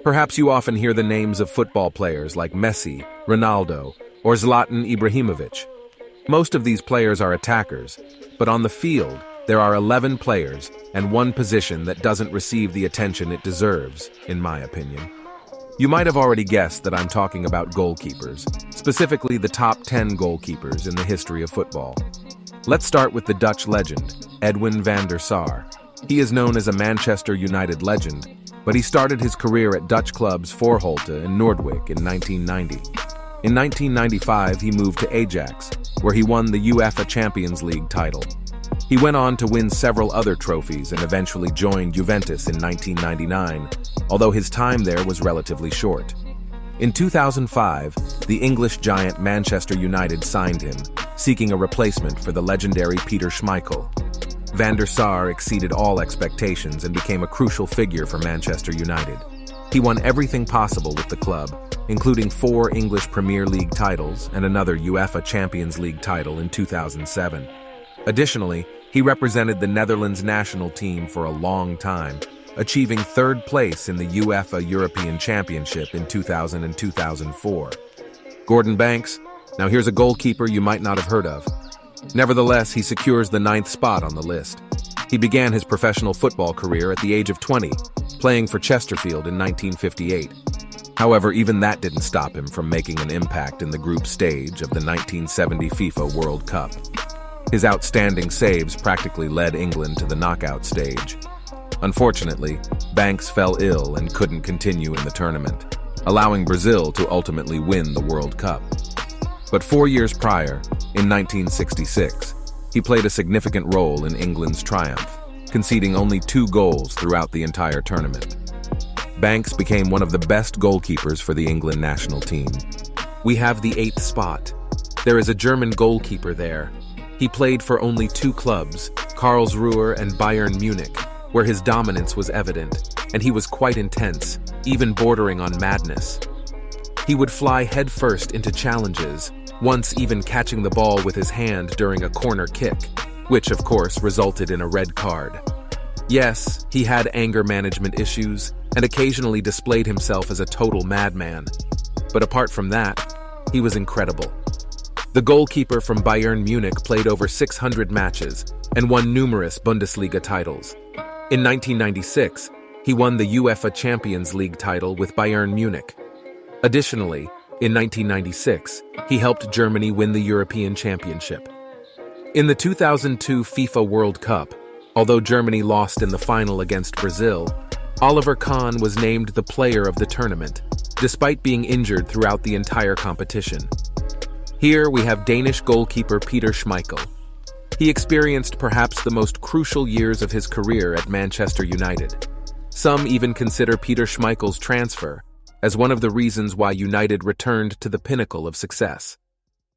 Perhaps you often hear the names of football players like Messi, Ronaldo, or Zlatan Ibrahimovic. Most of these players are attackers, but on the field, there are 11 players and one position that doesn't receive the attention it deserves, in my opinion. You might have already guessed that I'm talking about goalkeepers, specifically the top 10 goalkeepers in the history of football. Let's start with the Dutch legend, Edwin van der Sar. He is known as a Manchester United legend, but he started his career at Dutch clubs Voorholte and Noordwijk in 1990. In 1995, he moved to Ajax, where he won the UEFA Champions League title. He went on to win several other trophies and eventually joined Juventus in 1999, although his time there was relatively short. In 2005, the English giant Manchester United signed him, seeking a replacement for the legendary Peter Schmeichel. Van der Sar exceeded all expectations and became a crucial figure for Manchester United. He won everything possible with the club, including 4 English Premier League titles and another UEFA Champions League title in 2007. Additionally, he represented the Netherlands national team for a long time, achieving 3rd place in the UEFA European Championship in 2000 and 2004. Gordon Banks, now here's a goalkeeper you might not have heard of. Nevertheless, he secures the 9th spot on the list. He began his professional football career at the age of 20, playing for Chesterfield in 1958. However, even that didn't stop him from making an impact in the group stage of the 1970 FIFA World Cup. His outstanding saves practically led England to the knockout stage. Unfortunately, Banks fell ill and couldn't continue in the tournament, allowing Brazil to ultimately win the World Cup. But 4 years prior, in 1966, he played a significant role in England's triumph, conceding only 2 goals throughout the entire tournament. Banks became one of the best goalkeepers for the England national team. We have the 8th spot. There is a German goalkeeper there. He played for only 2 clubs, Karlsruhe and Bayern Munich, where his dominance was evident, and he was quite intense, even bordering on madness. He would fly headfirst into challenges, once even catching the ball with his hand during a corner kick, which of course resulted in a red card. Yes, he had anger management issues and occasionally displayed himself as a total madman. But apart from that, he was incredible. The goalkeeper from Bayern Munich played over 600 matches and won numerous Bundesliga titles. In 1996, he won the UEFA Champions League title with Bayern Munich. Additionally, in 1996, he helped Germany win the European Championship. In the 2002 FIFA World Cup, although Germany lost in the final against Brazil, Oliver Kahn was named the player of the tournament, despite being injured throughout the entire competition. Here we have Danish goalkeeper Peter Schmeichel. He experienced perhaps the most crucial years of his career at Manchester United. Some even consider Peter Schmeichel's transfer as one of the reasons why United returned to the pinnacle of success.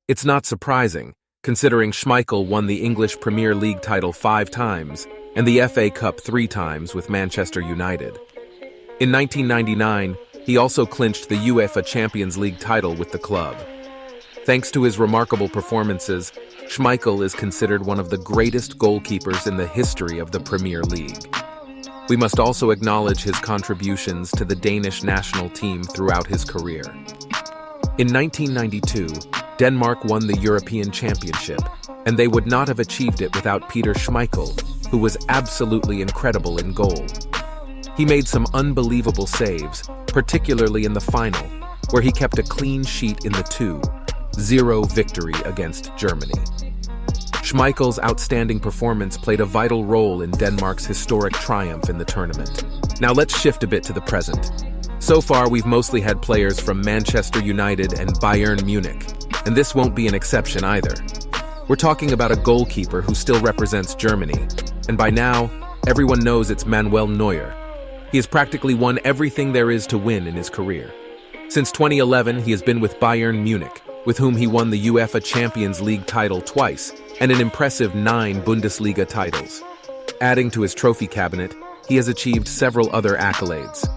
It's not surprising, considering Schmeichel won the English Premier League title 5 times and the FA Cup 3 times with Manchester United. In 1999, he also clinched the UEFA Champions League title with the club. Thanks to his remarkable performances, Schmeichel is considered one of the greatest goalkeepers in the history of the Premier League. We must also acknowledge his contributions to the Danish national team throughout his career. In 1992, Denmark won the European Championship, and they would not have achieved it without Peter Schmeichel, who was absolutely incredible in goal. He made some unbelievable saves, particularly in the final, where he kept a clean sheet in the 2-0 victory against Germany. Schmeichel's outstanding performance played a vital role in Denmark's historic triumph in the tournament. Now let's shift a bit to the present. So far, we've mostly had players from Manchester United and Bayern Munich, and this won't be an exception either. We're talking about a goalkeeper who still represents Germany, and by now, everyone knows it's Manuel Neuer. He has practically won everything there is to win in his career. Since 2011, he has been with Bayern Munich, with whom he won the UEFA Champions League title twice, and an impressive 9 Bundesliga titles. Adding to his trophy cabinet, he has achieved several other accolades.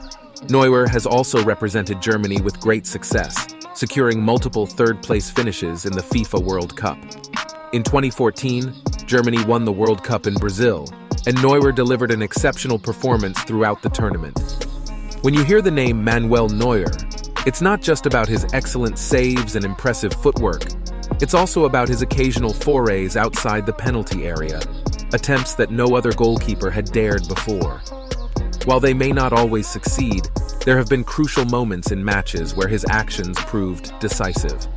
Neuer has also represented Germany with great success, securing multiple third-place finishes in the FIFA World Cup. In 2014, Germany won the World Cup in Brazil, and Neuer delivered an exceptional performance throughout the tournament. When you hear the name Manuel Neuer, it's not just about his excellent saves and impressive footwork. It's also about his occasional forays outside the penalty area, attempts that no other goalkeeper had dared before. While they may not always succeed, there have been crucial moments in matches where his actions proved decisive.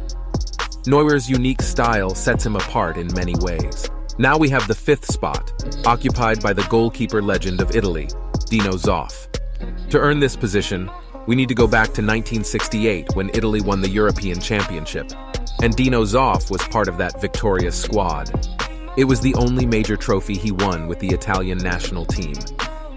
Neuer's unique style sets him apart in many ways. Now we have the fifth spot, occupied by the goalkeeper legend of Italy, Dino Zoff. To earn this position, we need to go back to 1968 when Italy won the European Championship, and Dino Zoff was part of that victorious squad. It was the only major trophy he won with the Italian national team.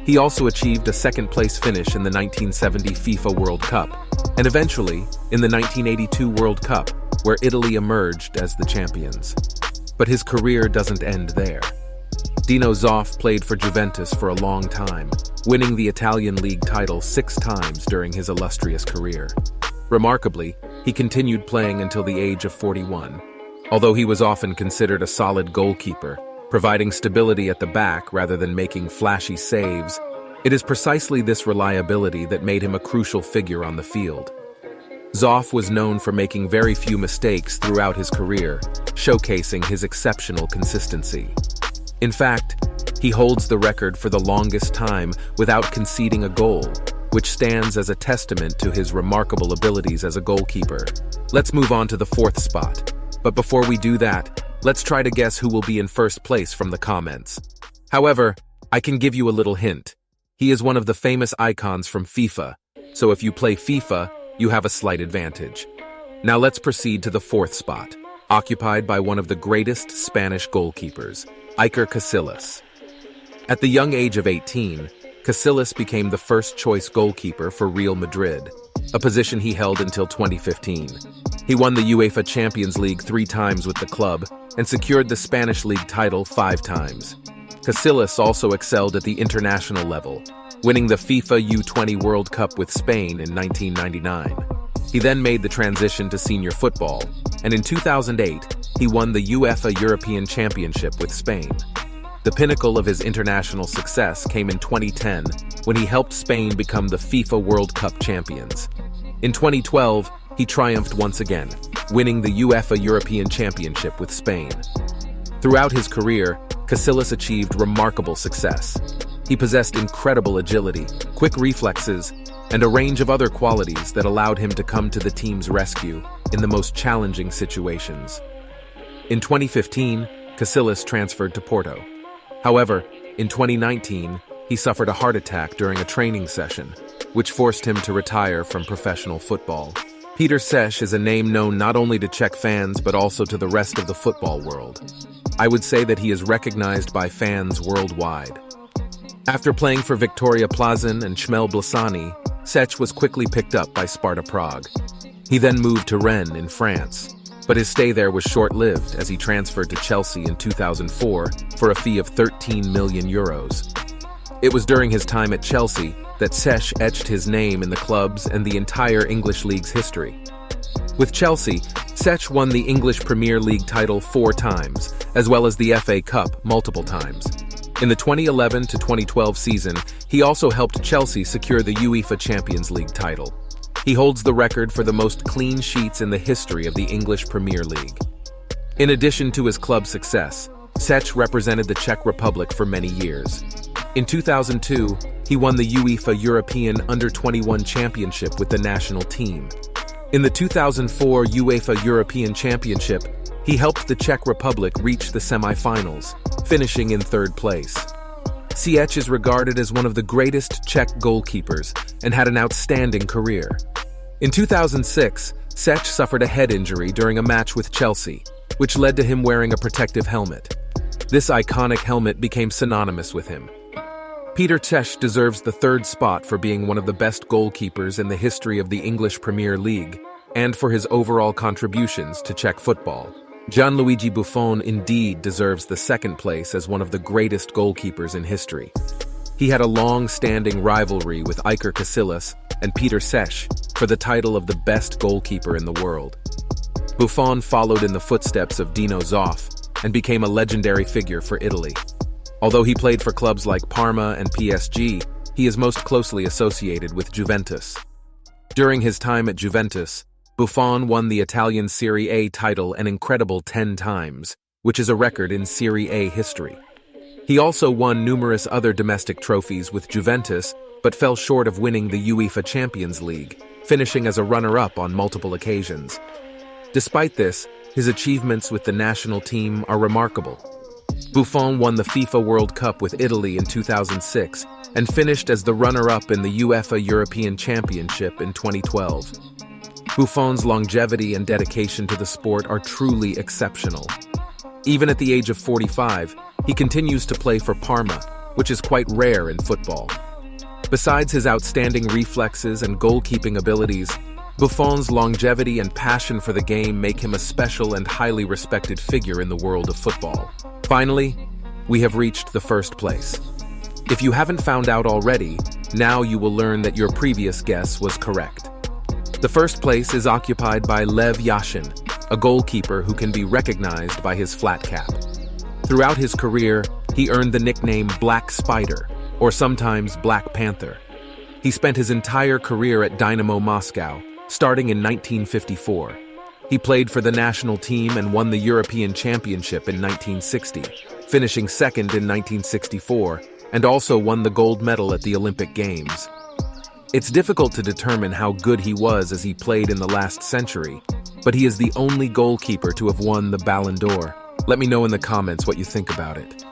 He also achieved a second-place finish in the 1970 FIFA World Cup, and eventually in the 1982 World Cup, where Italy emerged as the champions. But his career doesn't end there. Dino Zoff played for Juventus for a long time, winning the Italian league title 6 times during his illustrious career. Remarkably, he continued playing until the age of 41, although he was often considered a solid goalkeeper, providing stability at the back rather than making flashy saves. It is precisely this reliability that made him a crucial figure on the field. Zoff was known for making very few mistakes throughout his career, showcasing his exceptional consistency. In fact, he holds the record for the longest time without conceding a goal, which stands as a testament to his remarkable abilities as a goalkeeper. Let's move on to the fourth spot. But before we do that, let's try to guess who will be in first place from the comments. However, I can give you a little hint. He is one of the famous icons from FIFA, so if you play FIFA, you have a slight advantage. Now let's proceed to the fourth spot, occupied by one of the greatest Spanish goalkeepers, Iker Casillas. At the young age of 18, Casillas became the first-choice goalkeeper for Real Madrid, a position he held until 2015. He won the UEFA Champions League 3 times with the club and secured the Spanish league title 5 times. Casillas also excelled at the international level, winning the FIFA U20 World Cup with Spain in 1999. He then made the transition to senior football, and in 2008, he won the UEFA European Championship with Spain. The pinnacle of his international success came in 2010 when he helped Spain become the FIFA World Cup champions. In 2012, he triumphed once again, winning the UEFA European Championship with Spain. Throughout his career, Casillas achieved remarkable success. He possessed incredible agility, quick reflexes, and a range of other qualities that allowed him to come to the team's rescue in the most challenging situations. In 2015, Casillas transferred to Porto. However, in 2019, he suffered a heart attack during a training session, which forced him to retire from professional football. Peter Cech is a name known not only to Czech fans but also to the rest of the football world. I would say that he is recognized by fans worldwide. After playing for Victoria Plzen and Shmel Blasani, Cech was quickly picked up by Sparta Prague. He then moved to Rennes in France, but his stay there was short-lived as he transferred to Chelsea in 2004 for a fee of €13 million. It was during his time at Chelsea that Cech etched his name in the club's and the entire English League's history. With Chelsea, Cech won the English Premier League title 4 times, as well as the FA Cup multiple times. In the 2011 to 2012 season, he also helped Chelsea secure the UEFA Champions League title. He holds the record for the most clean sheets in the history of the English Premier League. In addition to his club success, Cech represented the Czech Republic for many years. In 2002, he won the UEFA European Under-21 Championship with the national team. In the 2004 UEFA European Championship, he helped the Czech Republic reach the semi-finals, finishing in 3rd place. Cech is regarded as one of the greatest Czech goalkeepers and had an outstanding career. In 2006, Cech suffered a head injury during a match with Chelsea, which led to him wearing a protective helmet. This iconic helmet became synonymous with him. Peter Cech deserves the 3rd spot for being one of the best goalkeepers in the history of the English Premier League and for his overall contributions to Czech football. Gianluigi Buffon indeed deserves the 2nd place as one of the greatest goalkeepers in history. He had a long-standing rivalry with Iker Casillas and Peter Cech for the title of the best goalkeeper in the world. Buffon followed in the footsteps of Dino Zoff and became a legendary figure for Italy. Although he played for clubs like Parma and PSG, he is most closely associated with Juventus. During his time at Juventus, Buffon won the Italian Serie A title an incredible 10 times, which is a record in Serie A history. He also won numerous other domestic trophies with Juventus, but fell short of winning the UEFA Champions League, finishing as a runner-up on multiple occasions. Despite this, his achievements with the national team are remarkable. Buffon won the FIFA World Cup with Italy in 2006 and finished as the runner-up in the UEFA European Championship in 2012. Buffon's longevity and dedication to the sport are truly exceptional. Even at the age of 45, he continues to play for Parma, which is quite rare in football. Besides his outstanding reflexes and goalkeeping abilities, Buffon's longevity and passion for the game make him a special and highly respected figure in the world of football. Finally, we have reached the first place. If you haven't found out already, now you will learn that your previous guess was correct. The first place is occupied by Lev Yashin, a goalkeeper who can be recognized by his flat cap. Throughout his career, he earned the nickname Black Spider, or sometimes Black Panther. He spent his entire career at Dynamo Moscow, starting in 1954. He played for the national team and won the European Championship in 1960, finishing second in 1964, and also won the gold medal at the Olympic Games. It's difficult to determine how good he was as he played in the last century, but he is the only goalkeeper to have won the Ballon d'Or. Let me know in the comments what you think about it.